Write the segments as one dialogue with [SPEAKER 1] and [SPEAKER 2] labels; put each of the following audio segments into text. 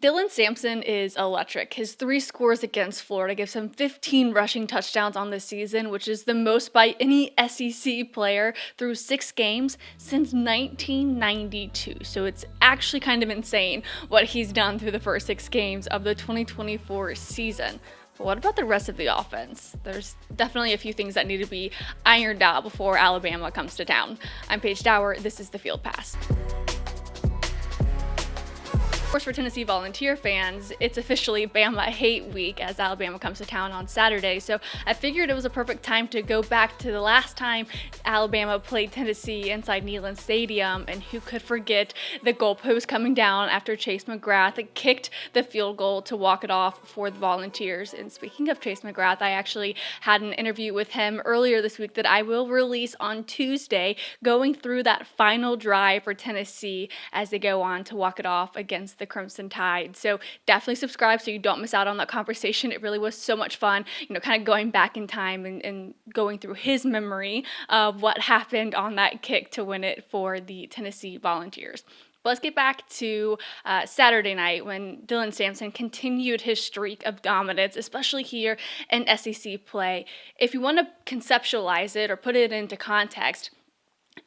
[SPEAKER 1] Dylan Sampson is electric. His 3 scores against Florida gives him 15 rushing touchdowns on the season, which is the most by any SEC player through 6 games since 1992. So it's actually kind of insane what he's done through the first 6 games of the 2024 season. But what about the rest of the offense? There's definitely a few things that need to be ironed out before Alabama comes to town. I'm Paige Dower. This is the Field Pass. Of course, for Tennessee Volunteer fans, it's officially Bama Hate Week as Alabama comes to town on Saturday. So I figured it was a perfect time to go back to the last time Alabama played Tennessee inside Neyland Stadium, and who could forget the goalpost coming down after Chase McGrath kicked the field goal to walk it off for the Volunteers. And speaking of Chase McGrath, I actually had an interview with him earlier this week that I will release on Tuesday, going through that final drive for Tennessee as they go on to walk it off against the Crimson Tide. So definitely subscribe so you don't miss out on that conversation. It really was so much fun, kind of going back in time and going through his memory of what happened on that kick to win it for the Tennessee Volunteers. But let's get back to Saturday night when Dylan Sampson continued his streak of dominance, especially here in SEC play. If you want to conceptualize it or put it into context,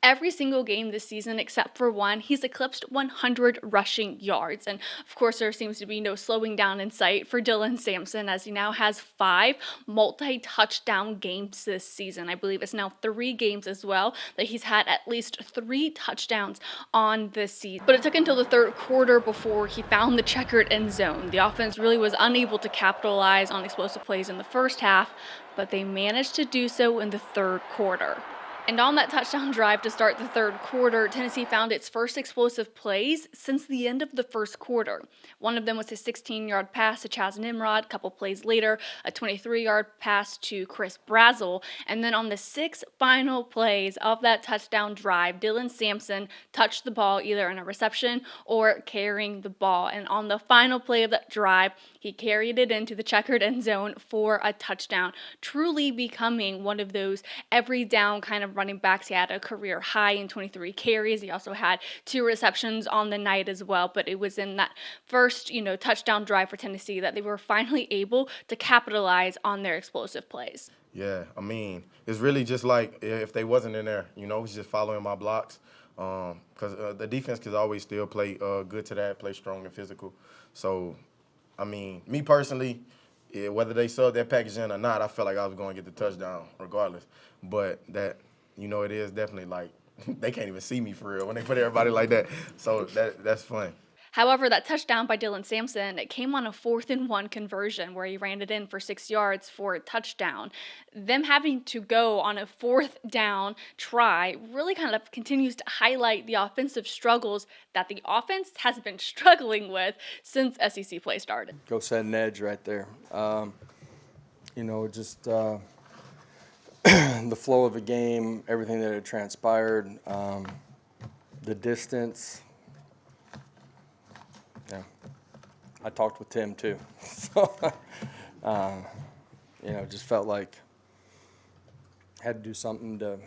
[SPEAKER 1] every single game this season, except for one, he's eclipsed 100 rushing yards. And of course, there seems to be no slowing down in sight for Dylan Sampson, as he now has 5 multi-touchdown games this season. I believe it's now 3 games as well that he's had at least 3 touchdowns on this season. But it took until the third quarter before he found the checkered end zone. The offense really was unable to capitalize on explosive plays in the first half, but they managed to do so in the third quarter. And on that touchdown drive to start the third quarter, Tennessee found its first explosive plays since the end of the first quarter. One of them was a 16-yard pass to Chaz Nimrod. A couple plays later, a 23-yard pass to Chris Brazzell. And then on the 6 final plays of that touchdown drive, Dylan Sampson touched the ball either in a reception or carrying the ball. And on the final play of that drive, he carried it into the checkered end zone for a touchdown, truly becoming one of those every down kind of running backs. He had a career high in 23 carries. He also had 2 receptions on the night as well, but it was in that first, touchdown drive for Tennessee that they were finally able to capitalize on their explosive plays.
[SPEAKER 2] Yeah, it's really just like if they wasn't in there, he's just following my blocks, because the defense could always still play good to that, play strong and physical. So, me personally, whether they sold that package in or not, I felt like I was going to get the touchdown regardless. But that, it is definitely like they can't even see me for real when they put everybody like that. So that's fun.
[SPEAKER 1] However, that touchdown by Dylan Sampson, it came on a 4th-and-1 conversion where he ran it in for 6 yards for a touchdown. Them having to go on a 4th down try really kind of continues to highlight the offensive struggles that the offense has been struggling with since SEC play started.
[SPEAKER 3] Go set an edge right there. Just the flow of the game, everything that had transpired, the distance. Yeah, I talked with Tim too, so just felt like had to do something to,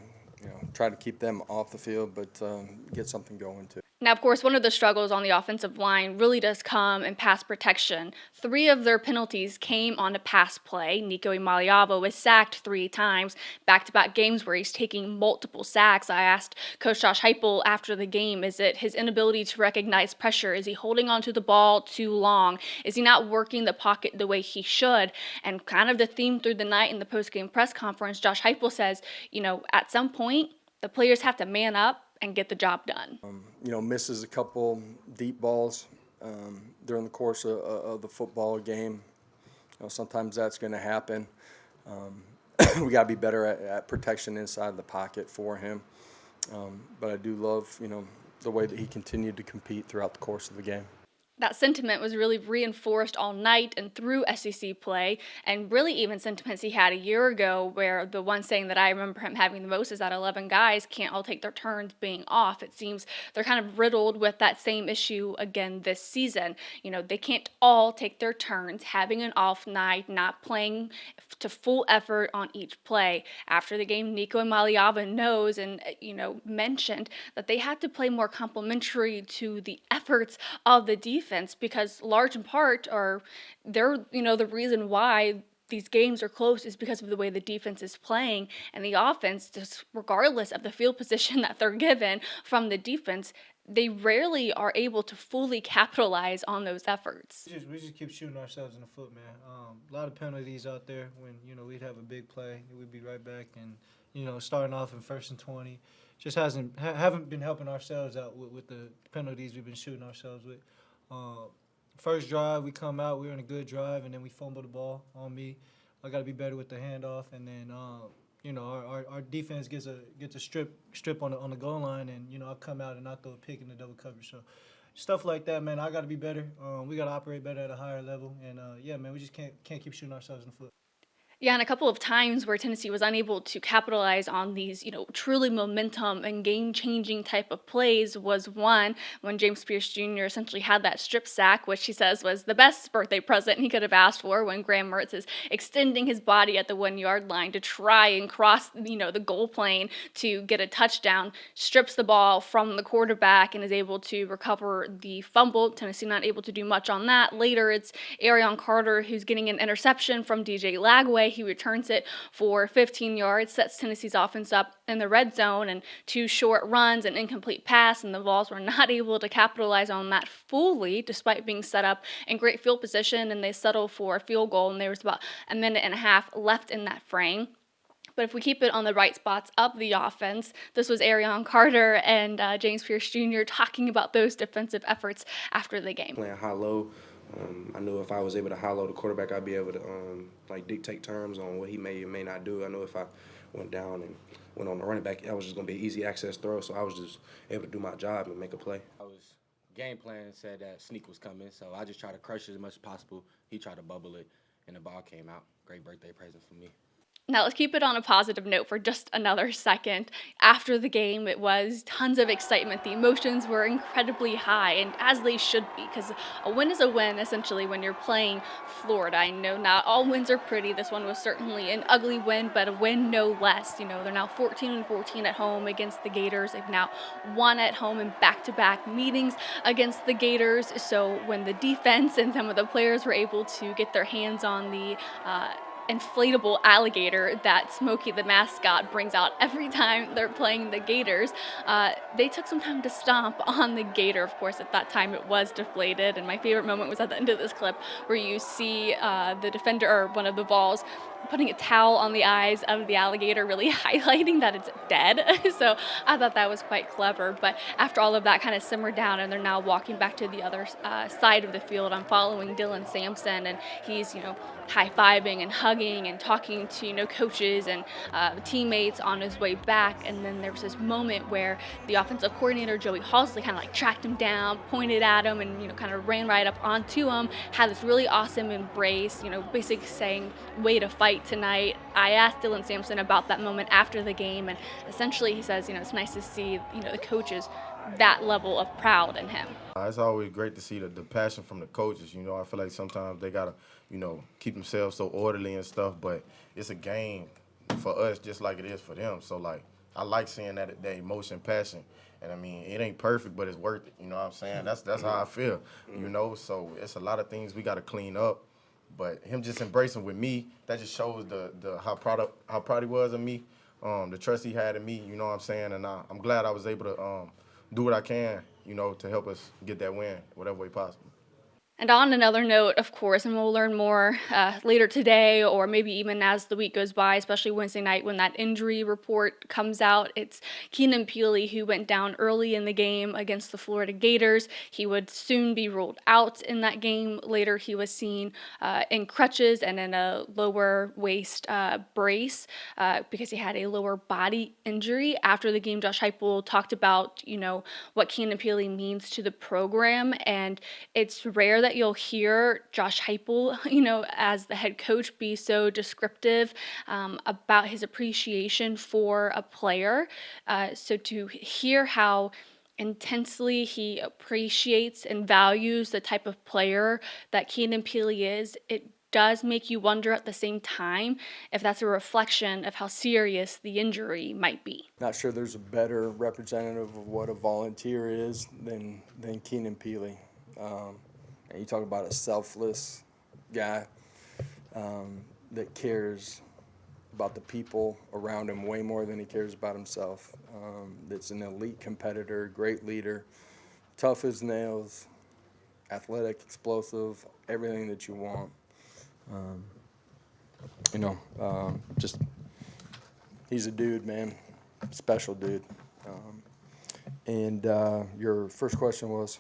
[SPEAKER 3] try to keep them off the field, but get something going too.
[SPEAKER 1] Now, of course, one of the struggles on the offensive line really does come in pass protection. 3 of their penalties came on a pass play. Nico Imaliava was sacked 3 times, back-to-back games where he's taking multiple sacks. I asked Coach Josh Heupel after the game, is it his inability to recognize pressure? Is he holding onto the ball too long? Is he not working the pocket the way he should? And kind of the theme through the night in the post-game press conference, Josh Heupel says, at some point, the players have to man up and get the job done.
[SPEAKER 3] Misses a couple deep balls during the course of the football game. Sometimes that's going to happen. We got to be better at protection inside the pocket for him. But I do love, the way that he continued to compete throughout the course of the game.
[SPEAKER 1] That sentiment was really reinforced all night and through SEC play, and really even sentiments he had a year ago, where the one saying that I remember him having the most is that 11 guys can't all take their turns being off. It seems they're kind of riddled with that same issue again this season. They can't all take their turns, having an off night, not playing to full effort on each play. After the game, Nico Imaliava knows and, mentioned that they had to play more complementary to the efforts of the defense defense, because large in part they're the reason why these games are close is because of the way the defense is playing, and the offense, just regardless of the field position that they're given from the defense, they rarely are able to fully capitalize on those efforts.
[SPEAKER 4] We just keep shooting ourselves in the foot, man. A lot of penalties out there when, we'd have a big play, we'd be right back and, starting off in 1st and 20. Just haven't been helping ourselves out with the penalties we've been shooting ourselves with. First drive, we come out, we're in a good drive, and then we fumble the ball on me. I got to be better with the handoff, and then our defense gets a strip on the goal line, and I come out and I throw a pick in the double coverage. So stuff like that, man. I got to be better. We got to operate better at a higher level, and yeah, man, we just can't keep shooting ourselves in the foot.
[SPEAKER 1] Yeah, and a couple of times where Tennessee was unable to capitalize on these, truly momentum and game-changing type of plays was one when James Pierce Jr. essentially had that strip sack, which he says was the best birthday present he could have asked for, when Graham Mertz is extending his body at the 1-yard line to try and cross, the goal plane to get a touchdown, strips the ball from the quarterback and is able to recover the fumble. Tennessee not able to do much on that. Later, it's Arion Carter who's getting an interception from DJ Lagway. He returns it for 15 yards, sets Tennessee's offense up in the red zone, and 2 short runs, an incomplete pass, and the Vols were not able to capitalize on that fully, despite being set up in great field position, and they settled for a field goal, and there was about a minute and a half left in that frame. But if we keep it on the right spots of the offense, this was Arion Carter and James Pierce Jr. talking about those defensive efforts after the game.
[SPEAKER 5] Playing high-low. I knew if I was able to high-low the quarterback, I'd be able to dictate terms on what he may or may not do. I know if I went down and went on the running back, that was just going to be an easy access throw, so I was just able to do my job and make a play.
[SPEAKER 6] I was game plan said that sneak was coming, so I just tried to crush it as much as possible. He tried to bubble it, and the ball came out. Great birthday present for me.
[SPEAKER 1] Now, let's keep it on a positive note for just another second. After the game, it was tons of excitement. The emotions were incredibly high, and as they should be, because a win is a win, essentially, when you're playing Florida. I know not all wins are pretty. This one was certainly an ugly win, but a win no less. They're now 14-14 at home against the Gators. They've now won at home in back-to-back meetings against the Gators. So when the defense and some of the players were able to get their hands on the inflatable alligator that Smokey the mascot brings out every time they're playing the Gators, they took some time to stomp on the gator. Of course, at that time it was deflated, and my favorite moment was at the end of this clip where you see the defender, or one of the Vols, putting a towel on the eyes of the alligator, really highlighting that it's dead. So I thought that was quite clever. But after all of that kind of simmered down and they're now walking back to the other side of the field, I'm following Dylan Sampson, and he's, high-fiving and hugging and talking to, coaches and teammates on his way back. And then there was this moment where the offensive coordinator, Joey Halsley, kind of tracked him down, pointed at him, and, kind of ran right up onto him, had this really awesome embrace, basically saying, way to fight tonight. I asked Dylan Sampson about that moment after the game, and essentially he says, it's nice to see, the coaches that level of proud in him.
[SPEAKER 2] It's always great to see the passion from the coaches. I feel like sometimes they got to, keep themselves so orderly and stuff, but it's a game for us just like it is for them. So, I like seeing that emotion, passion. And, it ain't perfect, but it's worth it. You know what I'm saying? That's how I feel, So it's a lot of things we got to clean up. But him just embracing with me, that just shows the how proud he was of me, the trust he had in me, you know what I'm saying? And I'm glad I was able to do what I can, to help us get that win, whatever way possible.
[SPEAKER 1] And on another note, of course, and we'll learn more later today or maybe even as the week goes by, especially Wednesday night when that injury report comes out, it's Keenan Peely who went down early in the game against the Florida Gators. He would soon be ruled out in that game. Later, he was seen in crutches and in a lower waist brace because he had a lower body injury. After the game, Josh Heupel talked about, what Keenan Peely means to the program, and it's rare that you'll hear Josh Heupel, as the head coach, be so descriptive about his appreciation for a player. So to hear how intensely he appreciates and values the type of player that Keenan Peely is, it does make you wonder at the same time if that's a reflection of how serious the injury might be.
[SPEAKER 3] Not sure there's a better representative of what a volunteer is than Keenan Peely. And you talk about a selfless guy that cares about the people around him way more than he cares about himself. That's an elite competitor, great leader, tough as nails, athletic, explosive, everything that you want. Just he's a dude, man, special dude. And your first question was?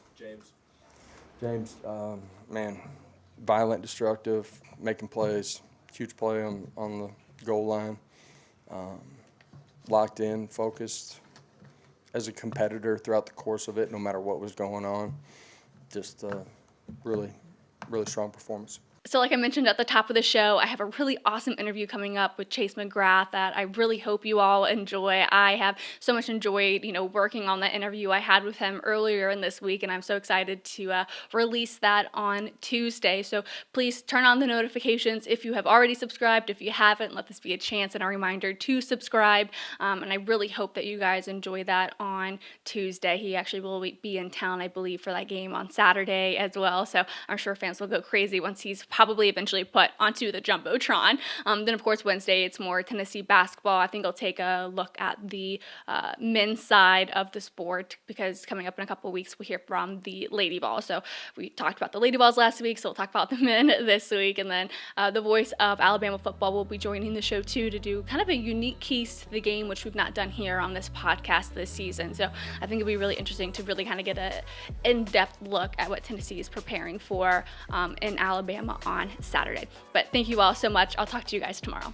[SPEAKER 3] James, man, violent, destructive, making plays, huge play on the goal line, locked in, focused as a competitor throughout the course of it, no matter what was going on. Just really, really strong performance.
[SPEAKER 1] So like I mentioned at the top of the show, I have a really awesome interview coming up with Chase McGrath that I really hope you all enjoy. I have so much enjoyed, working on that interview I had with him earlier in this week, and I'm so excited to release that on Tuesday. So please turn on the notifications if you have already subscribed. If you haven't, let this be a chance and a reminder to subscribe. And I really hope that you guys enjoy that on Tuesday. He actually will be in town, I believe, for that game on Saturday as well. So I'm sure fans will go crazy once he's probably eventually put onto the Jumbotron. Then, of course, Wednesday, it's more Tennessee basketball. I think I'll take a look at the men's side of the sport because coming up in a couple of weeks, we'll hear from the Lady Vols. So we talked about the Lady Vols last week, so we'll talk about the men this week. And then the voice of Alabama football will be joining the show, too, to do kind of a unique keys to the game, which we've not done here on this podcast this season. So I think it'll be really interesting to really kind of get an in-depth look at what Tennessee is preparing for in Alabama on Saturday. But thank you all so much. I'll talk to you guys tomorrow.